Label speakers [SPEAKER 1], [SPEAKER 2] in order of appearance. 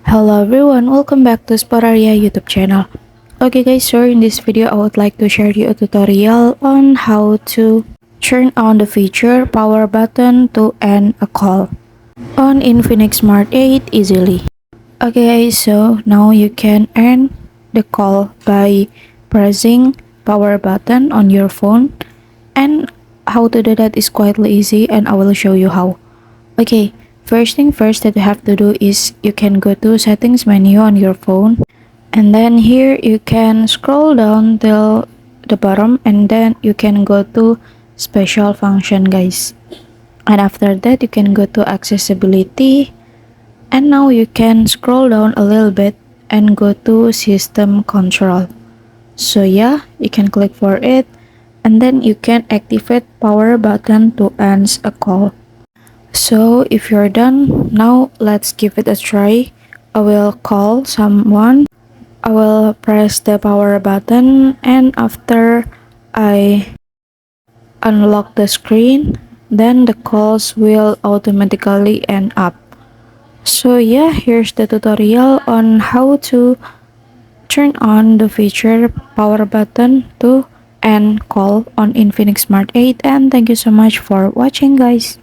[SPEAKER 1] Hello everyone, welcome back to Sporaria YouTube channel. Okay guys, so in this video I would like to share you a tutorial on how to turn on the feature power button to end a call on Infinix Smart 8 easily. Okay guys, so now you can end the call by pressing power button on your phone, and how to do that is quite easy and I will show you how. Okay, first thing first that you have to do is you can go to settings menu on your phone, and then here you can scroll down till the bottom, and then you can go to special function guys, and after that you can go to accessibility, and now you can scroll down a little bit and go to system control. So yeah, you can click for it, and then you can activate power button to end a call. So if you're done, now let's give it a try. I will call someone. I will press the power button, and after I unlock the screen, then the calls will automatically end up. So yeah, here's the tutorial on how to turn on the feature power button to end call on Infinix Smart 8, and thank you so much for watching guys.